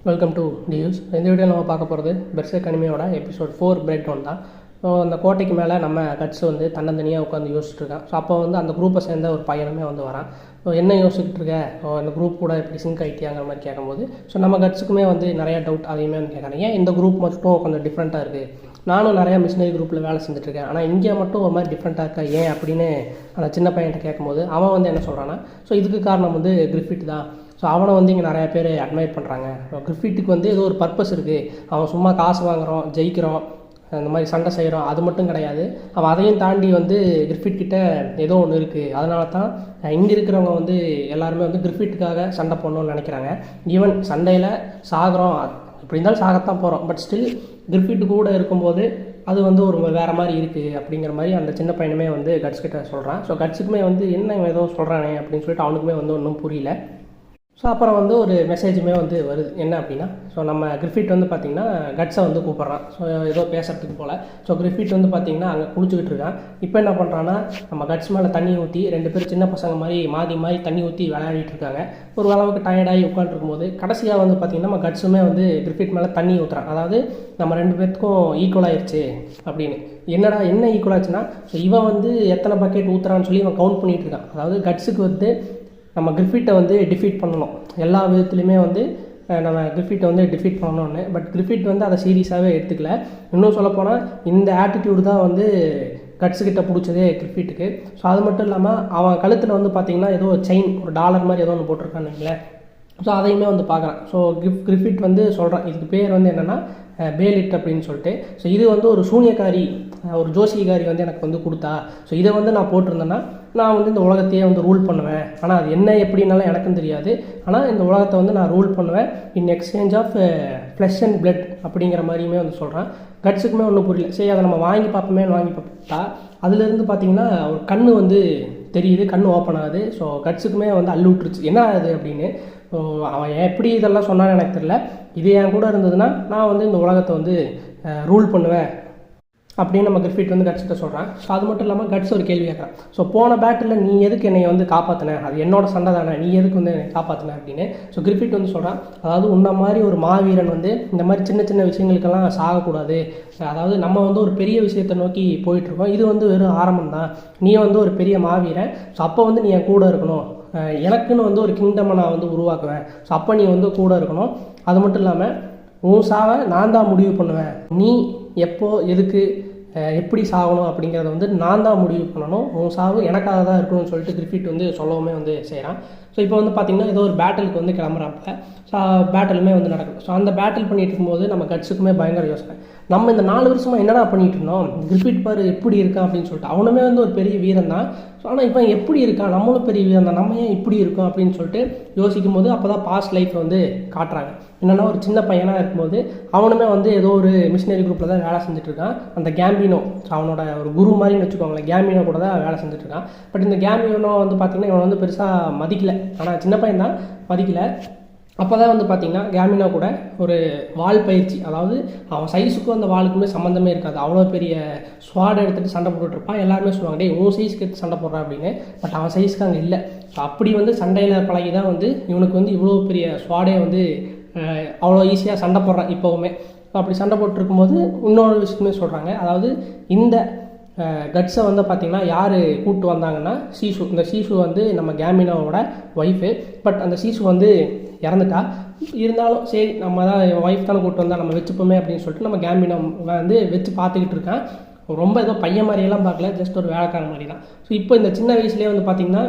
Welcome to டியூஸ். இந்த video நம்ம பார்க்க போகிறது பெர்செர்க் அனிமியோட எபிசோட் 4 பிரேக் டவுன் தான். ஸோ அந்த கோட்டைக்கு மேலே நம்ம கட்ஸ் வந்து தன்னந்தனியாக உட்காந்து யோசிச்சுட்டு இருக்கான். ஸோ அப்போ வந்து அந்த குரூப்பை சேர்ந்த ஒரு பையனுமே வந்து வரான். ஸோ என்ன யோசிச்சுட்டு இருக்க, அந்த குரூப் கூட இப்படி சிங்க் ஆகிட்டியாங்கிற மாதிரி கேட்கும்போது ஸோ நம்ம கட்ஸுக்குமே வந்து நிறையா டவுட் அதையுமே வந்து கேட்குறாங்க. ஏன் இந்த குரூப் மட்டும் கொஞ்சம் டிஃப்ரெண்ட்டாக இருக்குது, நானும் நிறையா மிஷினரி குரூப்பில் வேலை செஞ்சுட்ருக்கேன், ஆனால் இங்கே மட்டும் ஒரு மாதிரி டிஃப்ரெண்ட்டாக இருக்கா ஏன் அப்படின்னு அந்த சின்ன பையன்கிட்ட கேட்கும்போது அவன் வந்து என்ன சொல்கிறான்னா, ஸோ இதுக்கு காரணம் வந்து கிரிஃபிட் தான். ஸோ அவனை வந்து இங்கே நிறையா பேர் அட்மையர் பண்ணுறாங்க. கிரிஃபிட்டுக்கு வந்து ஏதோ ஒரு பர்பஸ் இருக்குது. அவன் சும்மா காசு வாங்குகிறோம், ஜெயிக்கிறோம், அந்த மாதிரி சண்டை செய்கிறோம், அது மட்டும் கிடையாது. அவன் அதையும் தாண்டி வந்து கிரிஃபிட் கிட்ட ஏதோ ஒன்று இருக்குது. அதனால தான் இங்கே இருக்கிறவங்க வந்து எல்லாருமே வந்து கிரிஃபிட்டுக்காக சண்டை போடணும்னு நினைக்கிறாங்க. ஈவன் சண்டையில் சாகிறோம், இப்படி இருந்தாலும் சாகத்தான் போகிறோம், பட் ஸ்டில் கிரிஃபிட் கூட இருக்கும்போது அது வந்து ஒரு வேறு மாதிரி இருக்குது அப்படிங்கிற மாதிரி அந்த சின்ன பையனுமே வந்து கட்ஸ் கிட்ட சொல்கிறான். ஸோ கட்ஸுக்குமே வந்து என்ன ஏதோ சொல்கிறானே அப்படின்னு சொல்லிட்டு அவனுக்குமே வந்து ஒன்றும் புரியல. ஸோ அப்புறம் வந்து ஒரு மெசேஜுமே வந்து வருது. என்ன அப்படின்னா, ஸோ நம்ம கிரிஃபிட் வந்து பார்த்திங்கன்னா கட்ஸை வந்து கூப்பிட்றான். ஸோ ஏதோ பேசுகிறதுக்கு போல். ஸோ கிரிஃபிட் வந்து பார்த்திங்கன்னா அங்கே குளிச்சுக்கிட்டு இருக்கான். இப்போ என்ன பண்ணுறான்னா, நம்ம கட்ஸ் மேலே தண்ணி ஊற்றி 2 பேர் சின்ன பசங்க மாதிரி மாறி தண்ணி ஊற்றி விளையாடிட்டு இருக்காங்க. ஒரு அளவுக்கு டயர்டாகி உட்காந்துருக்கும்போது கடைசியாக வந்து பார்த்திங்கன்னா நம்ம கட்ஸுமே வந்து கிரிஃபிட் மேலே தண்ணி ஊற்றுறான். அதாவது நம்ம 2 பேர்த்துக்கும் ஈக்குவல் ஆயிடுச்சு அப்படின்னு. என்ன ஈக்குவல் ஆச்சுன்னா, ஸோ இவன் வந்து எத்தனை பக்கெட் ஊற்றுறான்னு சொல்லி இவன் கவுண்ட் பண்ணிகிட்டு இருக்கான். அதாவது கட்ஸுக்கு வந்து நம்ம கிரிஃபிட்டை வந்து டிஃபீட் பண்ணணும், எல்லா விதத்துலையுமே வந்து நம்ம கிரிஃபிட்டை வந்து டிஃபீட் பண்ணணும்னு. பட் கிரிஃபிட் வந்து அதை சீரியஸாகவே எடுத்துக்கல. இன்னும் சொல்லப்போனால் இந்த ஆட்டிடியூடு தான் வந்து கட்ஸுக்கிட்ட பிடிச்சதே கிரிஃபிட்டுக்கு. ஸோ அது மட்டும் இல்லாமல் அவன் கழுத்தில் வந்து பார்த்திங்கன்னா ஏதோ செயின், ஒரு டாலர் மாதிரி ஏதோ ஒன்று போட்டிருக்கான்னு. ஸோ அதையுமே வந்து பார்க்குறான். ஸோ கிரிஃபிட் வந்து சொல்கிறான், இதுக்கு பேர் வந்து என்னென்னா பேலிட் அப்படின்னு சொல்லிட்டு. ஸோ இது வந்து ஒரு சூனியக்காரி, ஒரு ஜோசியக்காரி வந்து எனக்கு வந்து கொடுத்தா. ஸோ இதை வந்து நான் போட்டிருந்தேன்னா நான் வந்து இந்த உலகத்தையே வந்து ரூல் பண்ணுவேன். ஆனால் அது என்ன எப்படின்னாலும் எனக்கும் தெரியாது. ஆனால் இந்த உலகத்தை வந்து நான் ரூல் பண்ணுவேன் in exchange of flesh and blood அப்படிங்கிற மாதிரியுமே வந்து சொல்கிறான். கட்ஸுக்குமே ஒன்றும் புரியல. சரி, அதை நம்ம வாங்கி பார்த்தா அதுலேருந்து பார்த்திங்கன்னா ஒரு கண் வந்து தெரியுது, கண் ஓப்பன் ஆகுது. ஸோ கட்ஸுக்குமே வந்து அள்ளு விட்டுருச்சு, என்ன ஆகுது அப்படின்னு. ஸோ அவன் எப்படி இதெல்லாம் சொன்னான்னு எனக்கு தெரியல. இது என் கூட இருந்ததுன்னா நான் வந்து இந்த உலகத்தை வந்து ரூல் பண்ணுவேன் அப்படின்னு நம்ம கிரிஃபிட் வந்து கட்ஸ்கிட்ட சொல்கிறான். ஸோ அது மட்டும் இல்லாமல் கட்ஸ் ஒரு கேள்வி கேட்குறான். ஸோ போன பேட்டில் நீ எதுக்கு என்னை வந்து காப்பாற்றின, அது என்னோட சண்டை தானே, நீ எதுக்கு வந்து என்னை காப்பாற்றின அப்படின்னு. ஸோ கிரிஃபிட் வந்து சொல்கிறான், அதாவது உன்ன மாதிரி ஒரு மாவீரன் வந்து இந்த மாதிரி சின்ன சின்ன விஷயங்களுக்கெல்லாம் சாகக்கூடாது. அதாவது நம்ம வந்து ஒரு பெரிய விஷயத்தை நோக்கி போயிட்டுருக்கோம், இது வந்து வெறும் ஆரம்பம் தான். நீ வந்து ஒரு பெரிய மாவீரன். ஸோ அப்போ வந்து நீ என் கூட இருக்கணும், எனக்குன்னு வந்து ஒரு கிங்டமை நான் வந்து உருவாக்குவேன். ஸோ அப்போ நீ வந்து கூட இருக்கணும். அது மட்டும் இல்லாமல் உன் சாவை நான் தான் முடிவு பண்ணுவேன். நீ எப்போ எதுக்கு எப்படி சாகணும் அப்படிங்கிறத வந்து நான் தான் முடிவு பண்ணணும். உன் சாவு எனக்காக தான் இருக்கணும்னு சொல்லிட்டு கிரிஃபிட் வந்து சொல்லவுமே வந்து செய்கிறான். ஸோ இப்போ வந்து பார்த்திங்கன்னா ஏதோ ஒரு பேட்டிலுக்கு வந்து கிளம்புறாப்ப. ஸோ பேட்டிலுமே வந்து நடக்கும். ஸோ அந்த பேட்டில் பண்ணிகிட்டு இருக்கும்போது நம்ம கட்ஸுக்குமே பயங்கர யோசனை, நம்ம இந்த 4 வருஷமாக என்னடா பண்ணிகிட்டு இருந்தோம், கிரிஃபிட் பாரு எப்படி இருக்கான் அப்படின்னு சொல்லிட்டு. அவனுமே வந்து ஒரு பெரிய வீரன் தான். ஸோ ஆனால் இப்போ எப்படி இருக்கான், நம்மளும் பெரிய வீரன் தான், நம்ம ஏன் இப்படி இருக்கோம் அப்படின்னு சொல்லிட்டு யோசிக்கும் போது அப்போ தான் பாஸ்ட் லைஃப் வந்து காட்டுறாங்க. என்னென்னா ஒரு சின்ன பையனாக இருக்கும்போது அவனுமே வந்து ஏதோ ஒரு மிஷினரி குரூப்பில் தான் வேலை செஞ்சுட்ருக்கான். அந்த கேம்பினோ, ஸோ அவனோட ஒரு குரு மாதிரின்னு வச்சுக்கோங்களேன், கேம்பினோ கூட தான் வேலை செஞ்சுட்ருக்கான். பட் இந்த கேம்பினோ வந்து பார்த்திங்கன்னா இவனை வந்து பெருசாக மதிக்கலை. ஆனால் சின்ன பையன் தான், மதிக்கலை. அப்போ தான் வந்து பார்த்திங்கன்னா கேமினோ கூட ஒரு வால் பயிற்சி, அதாவது அவன் சைஸுக்கும் அந்த வாளுக்குமே சம்மந்தமே இருக்காது. அவ்வளோ பெரிய ஸ்வாடை எடுத்துகிட்டு சண்டை போட்டுட்ருப்பான். எல்லாருமே சொல்லுவாங்க, டே உன் சைஸ்க்கு எடுத்து சண்டை போடுறான் அப்படின்னு. பட் அவன் சைஸ்க்கு அங்கே இல்லை. ஸோ அப்படி வந்து சண்டையில் பழகி தான் வந்து இவனுக்கு வந்து இவ்வளோ பெரிய ஸ்வாடே வந்து அவ்வளோ ஈஸியாக சண்டை போடுறான் இப்போவுமே. அப்படி சண்டை போட்டுருக்கும்போது இன்னொரு விஷயத்துமே சொல்கிறாங்க, அதாவது இந்த கட்ஸை வந்து பார்த்திங்கன்னா யார் கூப்பிட்டு வந்தாங்கன்னா சீசு. இந்த சீசு வந்து நம்ம கேமினோவோட ஒய்ஃபு. பட் அந்த சீசு வந்து இறந்துட்டா. இருந்தாலும் சரி, நம்ம தான் ஒய்ஃப் தானே கூப்பிட்டு வந்தால் நம்ம வச்சுப்போமே அப்படின்னு சொல்லிட்டு நம்ம கேம்பினோ வந்து வச்சு பார்த்துக்கிட்டு இருக்கான். ரொம்ப ஏதோ பையன் மாதிரியெல்லாம் பார்க்கல, ஜஸ்ட் ஒரு வேலைக்காரன் மாதிரி தான். ஸோ இப்போ இந்த சின்ன வயசுலேயே வந்து பார்த்திங்கன்னா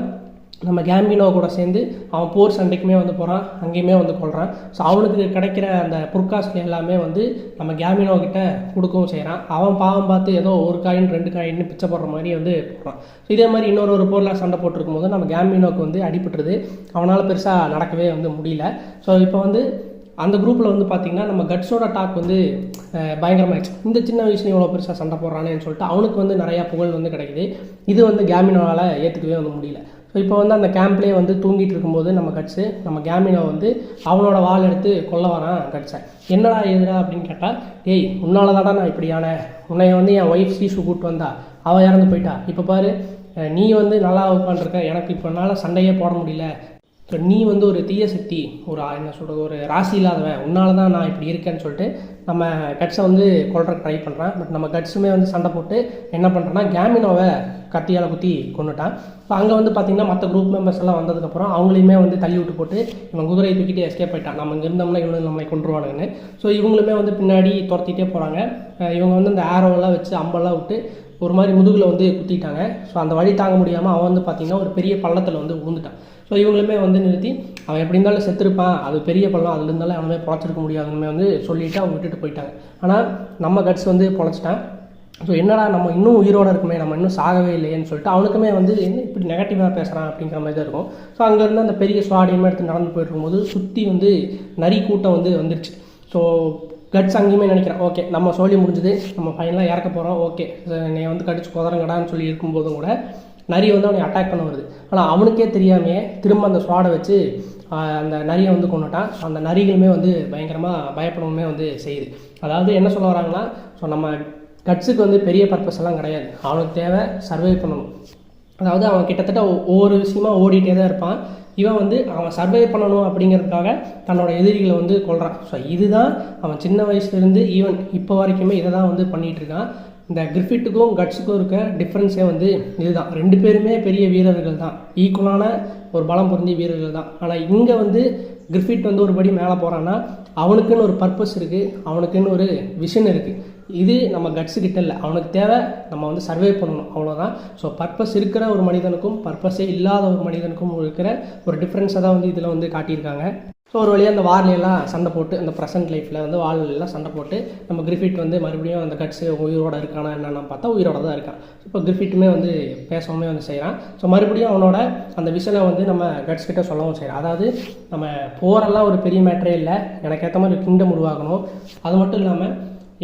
நம்ம கேம்பினோ கூட சேர்ந்து அவன் போர் சண்டைக்குமே வந்து போகிறான், அங்கேயுமே வந்து கொள்கிறான். ஸோ அவனுக்கு கிடைக்கிற அந்த பொற்காசுல எல்லாமே வந்து நம்ம கேம்பினோ கிட்ட கொடுக்கவும் செய்கிறான். அவன் பாவம் பார்த்து ஏதோ 1 காயின் 2 காயின்னு பிச்சை போடுற மாதிரி வந்து போடுறான். ஸோ இதே மாதிரி இன்னொரு போரில் சண்டை போட்டிருக்கும் போது நம்ம கேம்பினோக்கு வந்து அடிபட்டுருது. அவனால் பெருசாக நடக்கவே வந்து முடியல. ஸோ இப்போ வந்து அந்த குரூப்பில் வந்து பார்த்திங்கன்னா நம்ம கட்ஸோட டாக் வந்து பயங்கரமாகிடுச்சு. இந்த சின்ன வயசுலேயும் இவ்வளோ பெருசாக சண்டை போடுறானேன்னு சொல்லிட்டு அவனுக்கு வந்து நிறையா புகழ் வந்து கிடைக்குது. இது வந்து கேமினோவால் ஏற்றுக்கவே வந்து முடியல. ஸோ இப்போ வந்து அந்த கேம்ப்லேயே வந்து தூங்கிட்டு இருக்கும்போது நம்ம கட்ஸு நம்ம கேமினோ வந்து அவனோட வால் எடுத்து கொல்ல வரான் கட்ஸை. என்னடா எதுடா அப்படின்னு கேட்டால், ஏய் உன்னால தாடா நான் இப்படியான, உன்னைய வந்து என் ஒய்ஃப் சீசு கூப்பிட்டு வந்தா, அவள் இறந்து போயிட்டா. இப்போ பாரு, நீ வந்து நல்லா உட்காந்துருக்க, எனக்கு இப்போ என்னால் சண்டையே போட முடியல, ஸோ நீ வந்து ஒரு தீய சக்தி, ஒரு என்ன சொல்கிறது, ஒரு ராசி இல்லாதவன், உன்னால தான் நான் இப்படி இருக்கேன்னு சொல்லிட்டு நம்ம கட்ஸை வந்து கொல்றதுக்கு ட்ரை பண்ணுறான். பட் நம்ம கட்ஸுமே வந்து சண்டை போட்டு என்ன பண்ணுறேன்னா கேமினோவை கத்தியால் குத்தி கொண்டுட்டான். ஸோ அங்கே வந்து பார்த்திங்கன்னா மற்ற குரூப் மெம்பர்ஸ் எல்லாம் வந்ததுக்கப்புறம் அவங்களையுமே வந்து தள்ளி விட்டு போட்டு இவன் குதிரையை தூக்கிட்டு எஸ்கேப் ஆகிட்டான். நம்ம இங்கே இருந்தோம்னா இவனு நம்மளை கொண்டுருவானுங்கன்னு. ஸோ இவங்களுமே வந்து பின்னாடி துரத்திட்டே போகிறாங்க. இவங்க வந்து அந்த ஆரோவெல்லாம் வச்சு அம்பெல்லாம் விட்டு ஒரு மாதிரி முதுகில் வந்து குத்திட்டாங்க. ஸோ அந்த வழி தாங்க முடியாமல் அவன் வந்து பார்த்திங்கன்னா ஒரு பெரிய பள்ளத்தில் வந்து விழுந்துட்டான். ஸோ இவங்களுமே வந்து நிறுத்தி அவன் எப்படி இருந்தாலும் செத்துருப்பான், அது பெரிய பள்ளம், அதில் இருந்தாலும் அவனுமே பொழைச்சிருக்க முடியாதுன்னு வந்து சொல்லிவிட்டு அவங்க விட்டுட்டு போயிட்டாங்க. ஆனால் நம்ம கட்ஸ் வந்து பொழைச்சிட்டான். ஸோ என்னடா நம்ம இன்னும் உயிரோடு இருக்குமே, நம்ம இன்னும் சாகவே இல்லையேன்னு சொல்லிட்டு அவனுக்குமே வந்து என்ன இப்படி நெகட்டிவாக பேசுகிறான் அப்படிங்கிற மாதிரி தான் இருக்கும். ஸோ அங்கேருந்து அந்த பெரிய ஸ்வாடியமாக எடுத்து நடந்து போயிட்டு இருக்கும்போது சுற்றி வந்து நரி கூட்டம் வந்து வந்துருச்சு. ஸோ கட்ஸ் அங்கேயுமே நினைக்கிறான், ஓகே நம்ம சொல்லி முடிஞ்சது, நம்ம ஃபைனலாக இறக்க போகிறோம், ஓகே நீ வந்து கடிச்சு குதறங்கடான்னு சொல்லி இருக்கும்போதும் கூட நரி வந்து அவனை அட்டாக் பண்ண வருது. ஆனால் அவனுக்கே தெரியாமையே திரும்ப அந்த ஸ்வாடை வச்சு அந்த நரியை வந்து கொண்டுட்டான். ஸோ அந்த நரிகளுமே வந்து பயங்கரமாக பயப்படவுமே வந்து செய்யுது. அதாவது என்ன சொல்ல வராங்கன்னா, ஸோ நம்ம கட்ஸுக்கு வந்து பெரிய பர்பஸ் எல்லாம் கிடையாது, அவனுக்கு தேவை சர்வை பண்ணணும். அதாவது அவன் கிட்டத்தட்ட ஒவ்வொரு விஷயமா ஓடிட்டே தான் இருப்பான். இவன் வந்து அவன் சர்வை பண்ணணும் அப்படிங்கிறதுக்காக தன்னோட எதிரிகளை வந்து கொள்கிறான். ஸோ இதுதான் அவன் சின்ன வயசுலேருந்து ஈவன் இப்போ வரைக்குமே இதை தான் வந்து பண்ணிகிட்ருக்கான். இந்த கிரிஃபிட்டுக்கும் கட்ஸுக்கும் இருக்க டிஃப்ரென்ஸே வந்து இதுதான். ரெண்டு பேருமே பெரிய வீரர்கள் தான், ஈக்குவலான ஒரு பலம் பொருந்திய வீரர்கள் தான். ஆனால் இங்கே வந்து கிரிஃபிட் வந்து ஒரு படி மேலே போகிறான்னா அவனுக்குன்னு ஒரு பர்பஸ் இருக்குது, அவனுக்குன்னு ஒரு விஷன் இருக்குது. இது நம்ம கட்ஸுக்கிட்ட இல்லை. அவனுக்கு தேவை நம்ம வந்து சர்வே பண்ணணும், அவ்வளோதான். ஸோ பர்பஸ் இருக்கிற ஒரு மனிதனுக்கும் பர்பஸே இல்லாத ஒரு மனிதனுக்கும் இருக்கிற ஒரு டிஃப்ரென்ஸை தான் வந்து இதில் வந்து காட்டியிருக்காங்க. ஸோ ஒரு வழியாக அந்த வார்லையெல்லாம் சண்டை போட்டு, அந்த ப்ரெசென்ட் லைஃப்பில் வந்து வார்லாம் சண்டை போட்டு நம்ம கிரிஃபிட் வந்து மறுபடியும் அந்த கட்ஸு உயிரோடு இருக்கானா என்னென்னு பார்த்தா உயிரோட தான் இருக்கான். இப்போ கிரிஃபிட்டுமே வந்து பேசவுமே வந்து செய்கிறான். ஸோ மறுபடியும் அவனோட அந்த விஷயம் வந்து நம்ம கட்ஸ் கிட்ட சொல்லவும் செய்கிறான். அதாவது நம்ம போரெல்லாம் ஒரு பெரிய மேட்டரே இல்லை, எனக்கு ஏற்ற மாதிரி கிங்டம் உருவாக்கணும், அது மட்டும் இல்லாமல்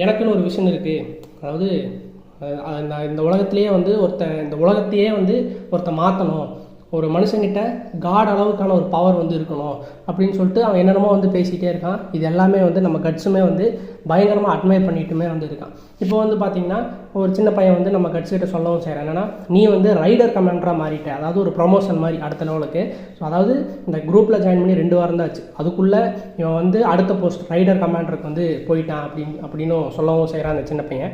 எனக்குன்னு ஒரு விஷயம் இருக்குது. அதாவது இந்த உலகத்திலேயே வந்து இந்த உலகத்தையே வந்து மாற்றணும், ஒரு மனுஷங்கிட்ட காட் அளவுக்கான ஒரு பவர் வந்து இருக்கணும் அப்படின்னு சொல்லிட்டு அவன் என்னென்னமோ வந்து பேசிகிட்டே இருக்கான். இது எல்லாமே வந்து நம்ம கட்ஸுமே வந்து பயங்கரமாக அட்மையர் பண்ணிட்டுமே வந்து இருக்கான். இப்போ வந்து பார்த்திங்கன்னா ஒரு சின்ன பையன் வந்து நம்ம கட்ஸ்கிட்ட சொல்லவும் செய்கிறான், என்னென்னா நீ வந்து ரைடர் கமாண்டராக மாறிட்ட, அதாவது ஒரு ப்ரொமோஷன் மாதிரி அடுத்த லெவலுக்கு. ஸோ அதாவது இந்த குரூப்பில் ஜாயின் பண்ணி 2 வாரம் தான் ஆச்சு, அதுக்குள்ளே இவன் வந்து அடுத்த போஸ்ட் ரைடர் கமாண்டருக்கு வந்து போயிட்டான் அப்படின்னு சொல்லவும் செய்கிறான் அந்த சின்ன பையன்.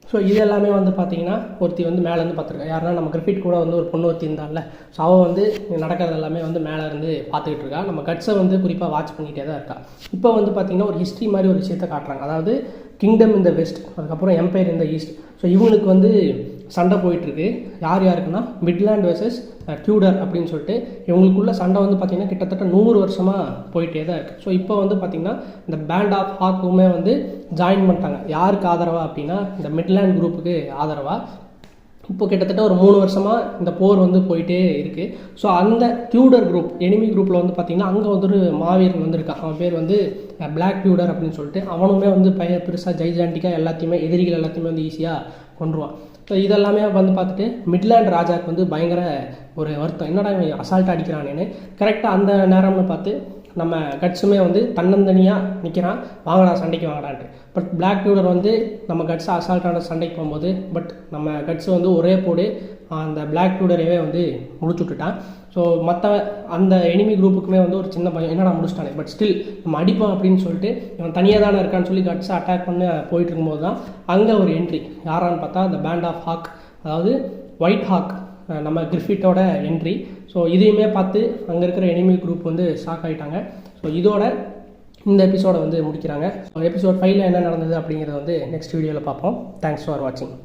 ஸோ இது எல்லாமே வந்து பார்த்திங்கன்னா ஒருத்தி வந்து மேலேருந்து பார்த்துருக்கா. யாருன்னா நம்ம கிரிஃபிட் கூட வந்து ஒரு பொண்ணு ஒருத்தி இருந்தால, ஸோ அவள் வந்து நடக்கிறது எல்லாமே வந்து மேலே இருந்து பார்த்துக்கிட்டு இருக்கா. நம்ம கட்ஸை வந்து குறிப்பாக வாட்ச் பண்ணிகிட்டே தான் இருக்கா. இப்போ வந்து பார்த்திங்கன்னா ஒரு ஹிஸ்ட்ரி மாதிரி ஒரு விஷயத்தை காட்டுறாங்க. அதாவது கிங்டம் இன் த வெஸ்ட், அதுக்கப்புறம் எம்பையர் இன் த ஈஸ்ட். ஸோ இவங்களுக்கு வந்து சண்டை போயிட்டுருக்கு. யாருக்குன்னா மிட்லேண்ட் வெர்சஸ் டியூடர் அப்படின்னு சொல்லிட்டு இவங்களுக்குள்ள சண்டை வந்து பார்த்திங்கன்னா கிட்டத்தட்ட 100 வருஷமாக போயிட்டே தான் இருக்குது. ஸோ இப்போ வந்து பார்த்திங்கன்னா இந்த பேண்ட் ஆஃப் ஹாக்குமே வந்து ஜாயின் பண்ணிட்டாங்க. யாருக்கு ஆதரவாக அப்படின்னா இந்த மிட்லேண்ட் குரூப்புக்கு ஆதரவாக. இப்போ கிட்டத்தட்ட ஒரு 3 வருஷமாக இந்த போர் வந்து போயிட்டே இருக்குது. ஸோ அந்த டியூடர் குரூப் எனிமி குரூப்பில் வந்து பார்த்திங்கன்னா அங்கே வந்து ஒரு மாவீரன் வந்திருக்கான். அவன் பேர் வந்து பிளாக் டியூடர் அப்படின்னு சொல்லிட்டு. அவனுமே வந்து பெருசாக ஜைஜாண்டிக்காக எல்லாத்தையுமே எதிரிகள் எல்லாத்தையுமே வந்து ஈஸியாக கொண்டுருவான். ஸோ இதெல்லாமே வந்து பார்த்துட்டு மிட்லேண்ட் ராஜாவுக்கு வந்து பயங்கர ஒரு வருத்தம், என்னடா இவன் அசால்ட்டாக அடிக்கிறானேன்னு. கரெக்டாக அந்த நேரம்னு பார்த்து நம்ம கட்ஸுமே வந்து தன்னந்தனியாக நிற்கிறான், வாங்கடா சண்டைக்கு வாங்கடான்ட்டு. பட் பிளாக் டியூடர் வந்து நம்ம கட்ஸை அசால்ட்டான சண்டைக்கு போகும்போது நம்ம கட்ஸு வந்து ஒரே போடு அந்த பிளாக் டியூடரையே வந்து முடிச்சு விட்டுட்டான். ஸோ மற்ற அந்த எனிமி குரூப்புக்குமே வந்து ஒரு சின்ன பயம், என்னடா முடிச்சிட்டானே, பட் ஸ்டில் நம்ம அடிப்போம் அப்படின்னு சொல்லிட்டு இவன் தனியாக தானே இருக்கான்னு சொல்லி கட்ஸை அட்டாக் பண்ண போயிட்டு இருக்கும்போது தான் அங்கே ஒரு என்ட்ரி. யாரான்னு பார்த்தா இந்த பேண்ட் ஆஃப் ஹாக், அதாவது ஒயிட் ஹாக், நம்ம கிரிஃபிட்டோட என்ட்ரி. ஸோ இதையுமே பார்த்து அங்கே இருக்கிற எனிமி குரூப் வந்து ஷாக் ஆகிட்டாங்க. ஸோ இதோட இந்த எபிசோடை வந்து முடிக்கிறாங்க. எபிசோட் 5ல் என்ன நடந்தது அப்படிங்கிறத வந்து நெக்ஸ்ட் வீடியோவில் பார்ப்போம். தேங்க்ஸ் ஃபார் வாட்சிங்.